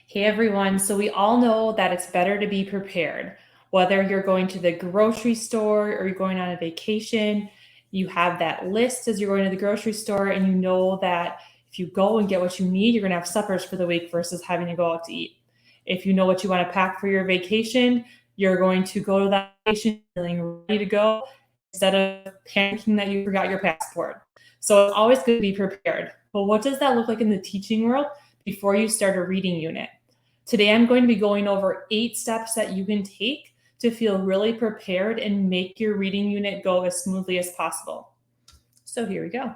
Hey everyone, so we all know that it's better to be prepared. Whether you're going to the grocery store or you're going on a vacation, you have that list as you're going to the grocery store, and you know that if you go and get what you need, you're going to have suppers for the week versus having to go out to eat. If you know what you want to pack for your vacation, you're going to go to that vacation feeling ready to go instead of panicking that you forgot your passport. So it's always good to be prepared. But what does that look like in the teaching world before you start a reading unit? Today, I'm going to be going over 8 steps that you can take to feel really prepared and make your reading unit go as smoothly as possible. So here we go.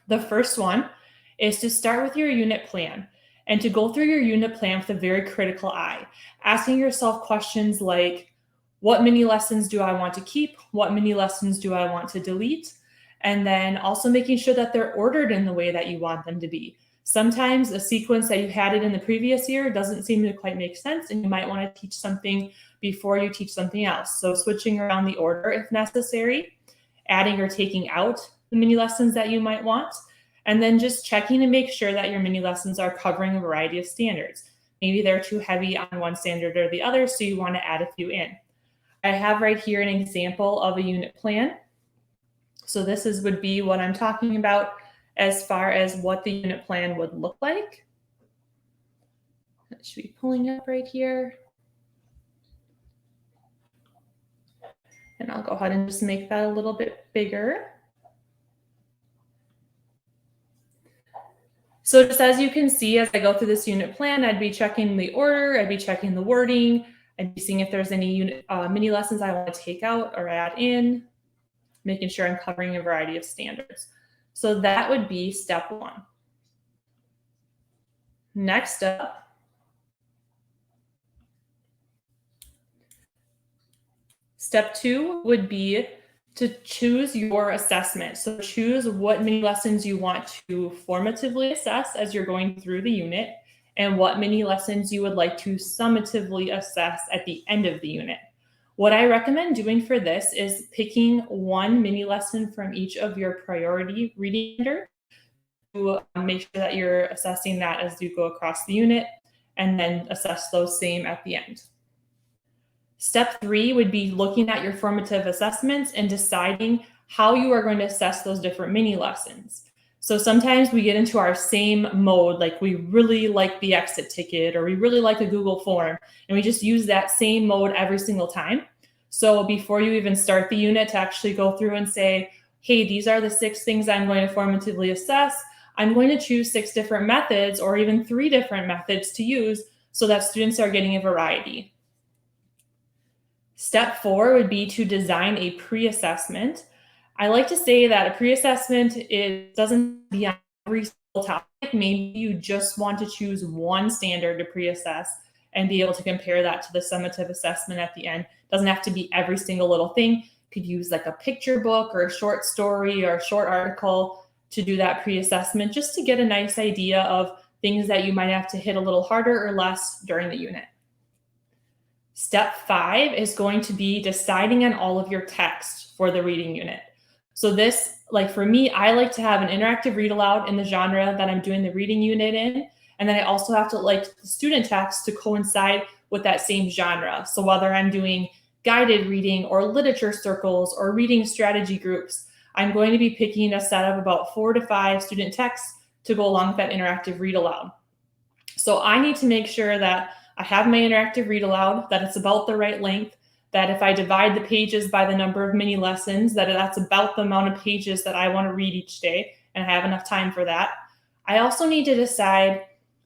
The first one is to start with your unit plan and to go through your unit plan with a very critical eye, asking yourself questions like, what mini lessons do I want to keep? What mini lessons do I want to delete? And then also making sure that they're ordered in the way that you want them to be. Sometimes a sequence that you had it in the previous year doesn't seem to quite make sense, and you might want to teach something before you teach something else. So switching around the order if necessary, adding or taking out the mini lessons that you might want, and then just checking to make sure that your mini lessons are covering a variety of standards. Maybe they're too heavy on one standard or the other, so you want to add a few in. I have right here an example of a unit plan. So this would be what I'm talking about as far as what the unit plan would look like. That should be pulling up right here. And I'll go ahead and just make that a little bit bigger. So just as you can see, as I go through this unit plan, I'd be checking the order, I'd be checking the wording, I'd be seeing if there's any mini lessons I want to take out or add in, making sure I'm covering a variety of standards. So that would be step 1. Next up, step 2 would be to choose your assessment. So choose what mini lessons you want to formatively assess as you're going through the unit, and what mini lessons you would like to summatively assess at the end of the unit. What I recommend doing for this is picking one mini lesson from each of your priority reading standards to make sure that you're assessing that as you go across the unit, and then assess those same at the end. Step 3 would be looking at your formative assessments and deciding how you are going to assess those different mini lessons. So sometimes we get into our same mode, like we really like the exit ticket or we really like a Google form, and we just use that same mode every single time. So before you even start the unit, to actually go through and say, hey, these are the 6 things I'm going to formatively assess. I'm going to choose 6 different methods or even 3 different methods to use so that students are getting a variety. Step 4 would be to design a pre-assessment. I like to say that a pre-assessment doesn't be on every single topic. Maybe you just want to choose one standard to pre-assess and be able to compare that to the summative assessment at the end. It doesn't have to be every single little thing. You could use like a picture book or a short story or a short article to do that pre-assessment, just to get a nice idea of things that you might have to hit a little harder or less during the unit. Step 5 is going to be deciding on all of your text for the reading unit. So this, like for me, I like to have an interactive read aloud in the genre that I'm doing the reading unit in. And then I also have to like the student text to coincide with that same genre. So whether I'm doing guided reading or literature circles or reading strategy groups, I'm going to be picking a set of about 4 to 5 student texts to go along with that interactive read aloud. So I need to make sure that I have my interactive read aloud, that it's about the right length, that if I divide the pages by the number of mini lessons, that's about the amount of pages that I want to read each day, and I have enough time for that. I also need to decide,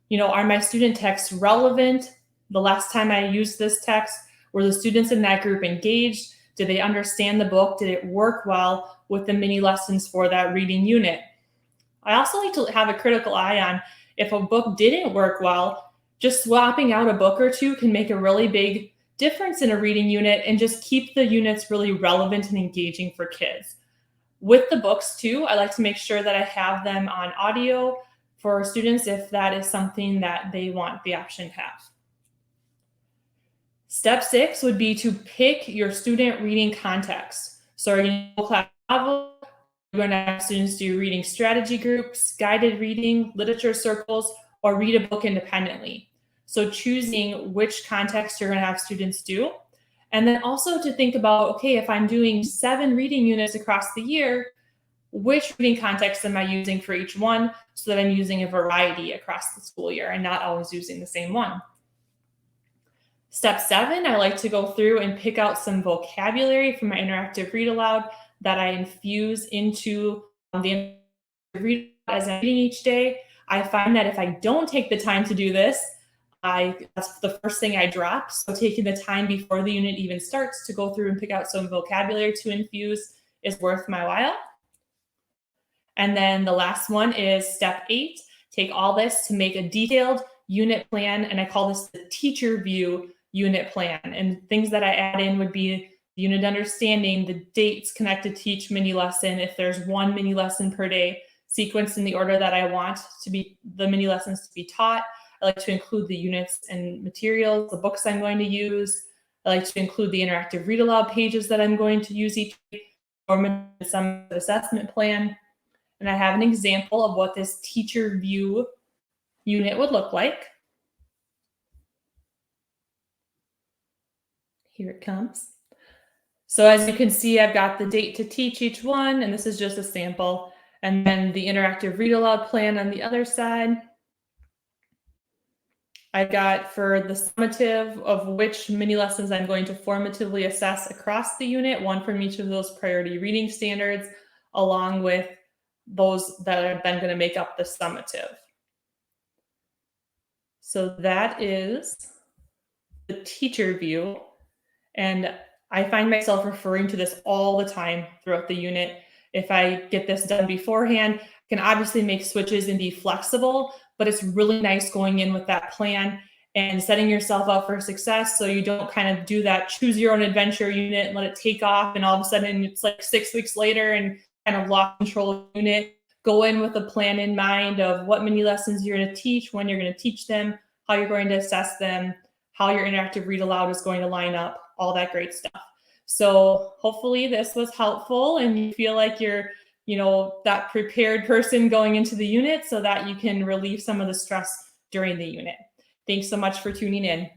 are my student texts relevant? The last time I used this text, were the students in that group engaged? Did they understand the book? Did it work well with the mini lessons for that reading unit? I also need to have a critical eye on if a book didn't work well. Just swapping out a book or 2 can make a really big difference in a reading unit and just keep the units really relevant and engaging for kids. With the books too, I like to make sure that I have them on audio for students if that is something that they want the option to have. Step 6 would be to pick your student reading context. So are you going to class novel? You're going to have students do reading strategy groups, guided reading, literature circles, or read a book independently. So choosing which context you're going to have students do. And then also to think about, okay, if I'm doing 7 reading units across the year, which reading context am I using for each one so that I'm using a variety across the school year and not always using the same one. Step 7, I like to go through and pick out some vocabulary from my interactive read aloud that I infuse into the read as I'm reading each day. I find that if I don't take the time to do this, that's the first thing I drop. So taking the time before the unit even starts to go through and pick out some vocabulary to infuse is worth my while. And then the last one is step 8. Take all this to make a detailed unit plan, and I call this the teacher view unit plan. And things that I add in would be unit understanding, the dates connected to each mini lesson, if there's one mini lesson per day, sequenced in the order that I want to be the mini lessons to be taught. I like to include the units and materials, the books I'm going to use. I like to include the interactive read aloud pages that I'm going to use each week, or some assessment plan. And I have an example of what this teacher view unit would look like. Here it comes. So as you can see, I've got the date to teach each one, and this is just a sample. And then the interactive read aloud plan on the other side. I've got for the summative of which mini lessons I'm going to formatively assess across the unit, one from each of those priority reading standards, along with those that are then going to make up the summative. So that is the teacher view. And I find myself referring to this all the time throughout the unit. If I get this done beforehand, I can obviously make switches and be flexible, but it's really nice going in with that plan and setting yourself up for success so you don't kind of do that choose your own adventure unit and let it take off. And all of a sudden it's like 6 weeks later and kind of lost control of the unit. Go in with a plan in mind of what mini lessons you're going to teach, when you're going to teach them, how you're going to assess them, how your interactive read aloud is going to line up, all that great stuff. So hopefully this was helpful and you feel like you're, that prepared person going into the unit so that you can relieve some of the stress during the unit. Thanks so much for tuning in.